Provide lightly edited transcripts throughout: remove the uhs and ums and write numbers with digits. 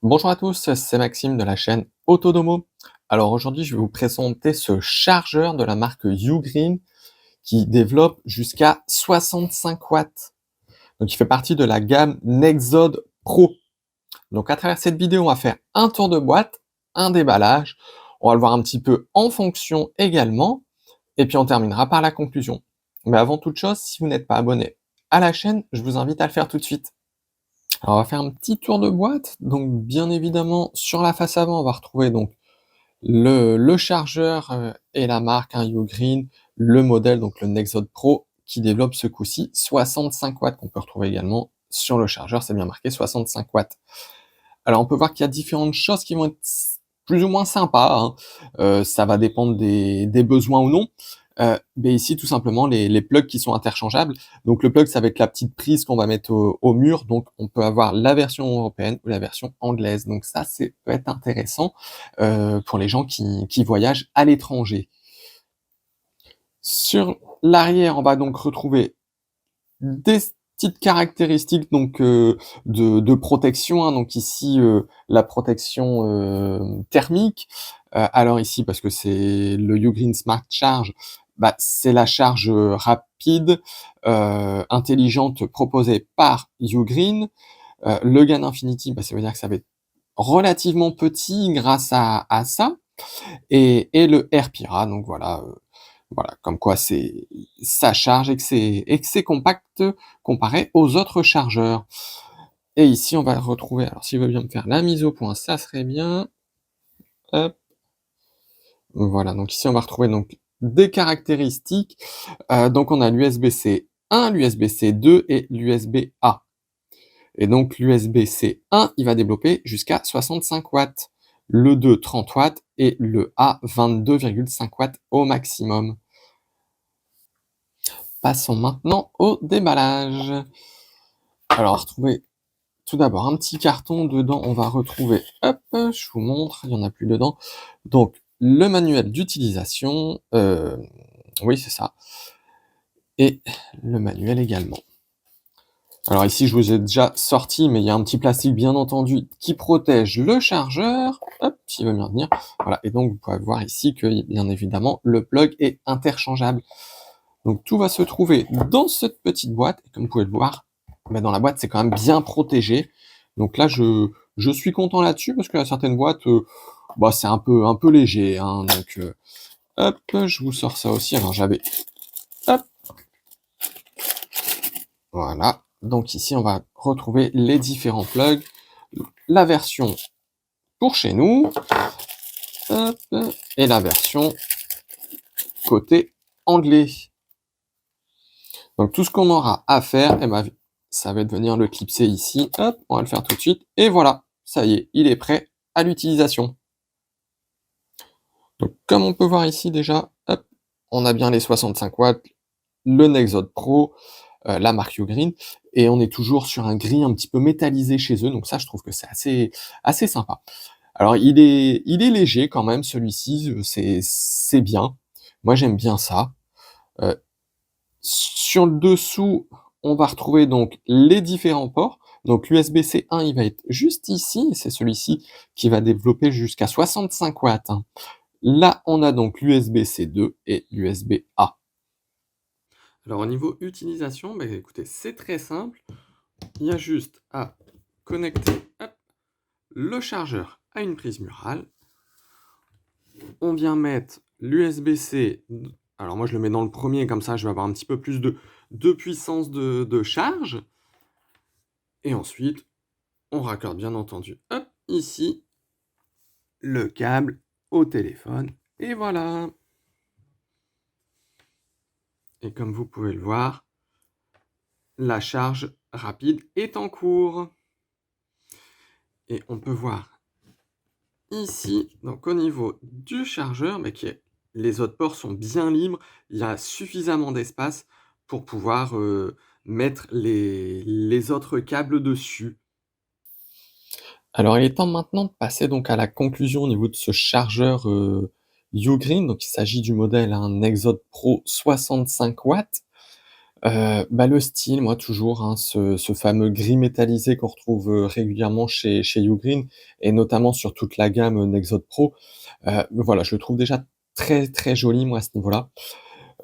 Bonjour à tous, c'est Maxime de la chaîne Autodomo. Alors aujourd'hui, je vais vous présenter ce chargeur de la marque Ugreen qui développe jusqu'à 65 watts. Donc il fait partie de la gamme Nexode Pro. Donc à travers cette vidéo, on va faire un tour de boîte, un déballage, on va le voir un petit peu en fonction également, et puis on terminera par la conclusion. Mais avant toute chose, si vous n'êtes pas abonné à la chaîne, je vous invite à le faire tout de suite. Alors on va faire un petit tour de boîte. Donc bien évidemment, sur la face avant, on va retrouver donc le chargeur et la marque, Ugreen, le modèle, donc le Nexode Pro, qui développe ce coup-ci 65 watts, qu'on peut retrouver également sur le chargeur, c'est bien marqué 65 watts. Alors on peut voir qu'il y a différentes choses qui vont être plus ou moins sympas, hein. Ça va dépendre des besoins ou non. Mais ici, tout simplement, les plugs qui sont interchangeables. Donc le plug, ça va être la petite prise qu'on va mettre au mur. Donc on peut avoir la version européenne ou la version anglaise. Donc ça, peut être intéressant pour les gens qui voyagent à l'étranger. Sur l'arrière, on va donc retrouver des petites caractéristiques donc de protection, hein. Donc ici, la protection thermique. Alors ici, parce que c'est le Ugreen Smart Charge, bah, c'est la charge rapide, intelligente proposée par Ugreen. Le Gain Infinity, bah, ça veut dire que ça va être relativement petit grâce à ça. Et le AirPira, donc voilà, comme quoi ça charge et que c'est compact comparé aux autres chargeurs. Et ici, on va retrouver, alors s'il veut bien me faire la mise au point, ça serait bien. Hop. Voilà, donc ici, on va retrouver donc des caractéristiques. Donc on a l'USB-C 1, l'USB-C 2 et l'USB-A. Et donc l'USB-C 1, il va développer jusqu'à 65 watts. Le 2, 30 watts et le A, 22,5 watts au maximum. Passons maintenant au déballage. Alors, retrouver tout d'abord un petit carton. Dedans, on va retrouver, hop, je vous montre, il n'y en a plus dedans. Donc, le manuel d'utilisation, oui, c'est ça. Et le manuel également. Alors ici, je vous ai déjà sorti, mais il y a un petit plastique, bien entendu, qui protège le chargeur. Hop, s'il veut bien venir. Voilà, et donc vous pouvez voir ici que, bien évidemment, le plug est interchangeable. Donc tout va se trouver dans cette petite boîte. Et comme vous pouvez le voir, bah, dans la boîte, c'est quand même bien protégé. Donc là, je suis content là-dessus, parce que certaines boîtes, bah, c'est un peu léger, hein. Donc, hop, je vous sors ça aussi. Alors j'avais... Hop. Voilà. Donc ici, on va retrouver les différents plugs. La version pour chez nous. Hop, et la version côté anglais. Donc tout ce qu'on aura à faire, eh ben, ça va venir le clipser ici. Hop, on va le faire tout de suite. Et voilà, ça y est, il est prêt à l'utilisation. Donc comme on peut voir ici déjà, hop, on a bien les 65 watts, le Nexode Pro, la marque Ugreen, et on est toujours sur un gris un petit peu métallisé chez eux. Donc ça, je trouve que c'est assez sympa. Alors il est léger quand même, celui-ci, c'est bien. Moi j'aime bien ça. Sur le dessous, on va retrouver donc les différents ports. Donc l'USB-C 1, il va être juste ici, c'est celui-ci qui va développer jusqu'à 65 watts, hein. Là, on a donc l'USB-C 2 et l'USB-A. Alors au niveau utilisation, bah, écoutez, c'est très simple. Il y a juste à connecter, hop, le chargeur à une prise murale. On vient mettre l'USB-C. Alors moi je le mets dans le premier, comme ça je vais avoir un petit peu plus de puissance de charge. Et ensuite, on raccorde bien entendu, hop, ici, le câble au téléphone. Et voilà. Et comme vous pouvez le voir, la charge rapide est en cours. Et on peut voir ici, donc au niveau du chargeur, mais les autres ports sont bien libres. Il y a suffisamment d'espace pour pouvoir mettre les autres câbles dessus. Alors, il est temps maintenant de passer donc à la conclusion au niveau de ce chargeur Ugreen. Donc, il s'agit du modèle, un Nexode Pro 65 watts. Bah, le style, moi toujours, hein, ce fameux gris métallisé qu'on retrouve, régulièrement chez Ugreen et notamment sur toute la gamme, Nexode Pro. Voilà, je le trouve déjà très, très joli moi à ce niveau-là.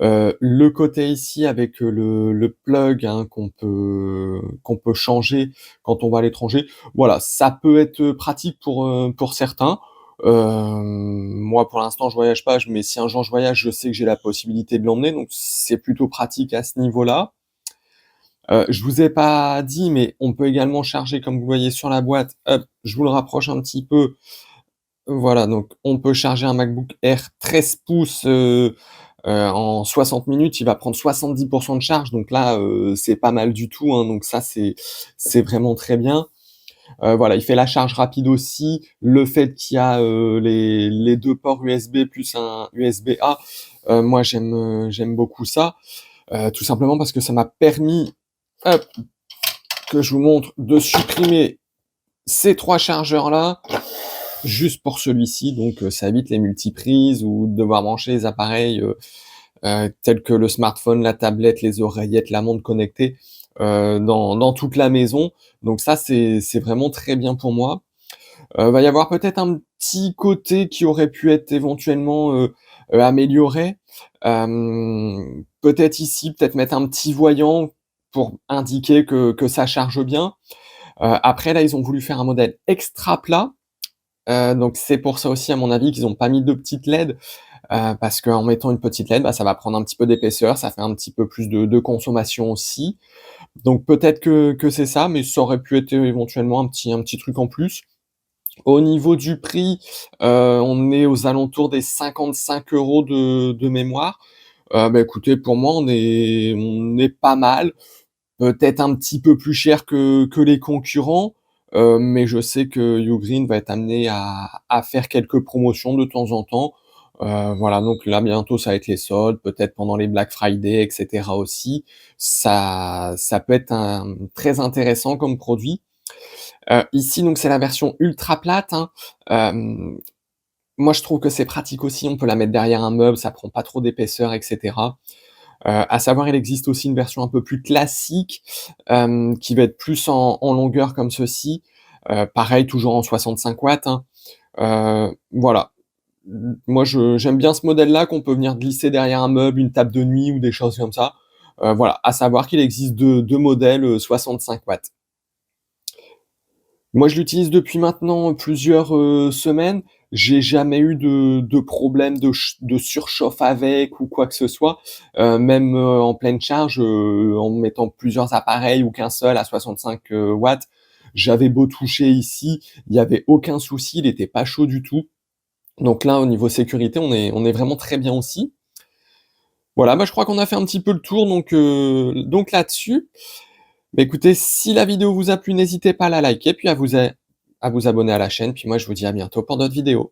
Le côté ici avec, le plug, hein, qu'on peut changer quand on va à l'étranger, voilà, ça peut être, pratique pour certains. Moi pour l'instant je voyage pas, mais si un jour je voyage, je sais que j'ai la possibilité de l'emmener, donc c'est plutôt pratique à ce niveau-là. Je vous ai pas dit, mais on peut également charger comme vous voyez sur la boîte, hop, je vous le rapproche un petit peu. Voilà, donc on peut charger un MacBook Air 13 pouces, en 60 minutes. Il va prendre 70 de charge, donc là, c'est pas mal du tout, hein, donc ça c'est vraiment très bien. Voilà, il fait la charge rapide aussi. Le fait qu'il y a, les 2 ports USB plus un USB-A, moi j'aime beaucoup ça, tout simplement parce que ça m'a permis, hop, que je vous montre, de supprimer ces 3 chargeurs-là, juste pour celui-ci, donc ça évite les multiprises ou de devoir brancher les appareils, tels que le smartphone, la tablette, les oreillettes, la montre connectée, dans toute la maison. Donc ça, c'est vraiment très bien pour moi. Va y avoir peut-être un petit côté qui aurait pu être éventuellement, amélioré. Peut-être ici, peut-être mettre un petit voyant pour indiquer que ça charge bien. Après là, ils ont voulu faire un modèle extra plat, donc c'est pour ça aussi à mon avis qu'ils ont pas mis de petites LED, parce qu'en mettant une petite LED, bah, ça va prendre un petit peu d'épaisseur, ça fait un petit peu plus de consommation aussi. Donc peut-être que c'est ça, mais ça aurait pu être éventuellement un petit truc en plus. Au niveau du prix, on est aux alentours des 55 € de mémoire. Bah, écoutez, pour moi, on est pas mal. Peut-être un petit peu plus cher que les concurrents, mais je sais que Ugreen va être amené à faire quelques promotions de temps en temps. Voilà, donc là, bientôt, ça va être les soldes, peut-être pendant les Black Friday et cetera aussi. Ça peut être très intéressant comme produit. Ici, donc c'est la version ultra plate, hein. Moi, je trouve que c'est pratique aussi, on peut la mettre derrière un meuble, ça prend pas trop d'épaisseur et cetera. À savoir, il existe aussi une version un peu plus classique, qui va être plus en longueur comme ceci. Pareil, toujours en 65 watts, hein. Voilà. Moi, j'aime bien ce modèle-là qu'on peut venir glisser derrière un meuble, une table de nuit ou des choses comme ça. Voilà, à savoir qu'il existe deux modèles, 65 watts. Moi, je l'utilise depuis maintenant plusieurs, semaines. J'ai jamais eu de problème de surchauffe avec ou quoi que ce soit. Même, en pleine charge, en mettant plusieurs appareils ou qu'un seul à 65, watts, j'avais beau toucher ici, il y avait aucun souci, il était pas chaud du tout. Donc là, au niveau sécurité, on est vraiment très bien aussi. Voilà, bah, je crois qu'on a fait un petit peu le tour donc là-dessus. Bah, écoutez, si la vidéo vous a plu, n'hésitez pas à la liker, puis à vous abonner à la chaîne, puis moi je vous dis à bientôt pour d'autres vidéos.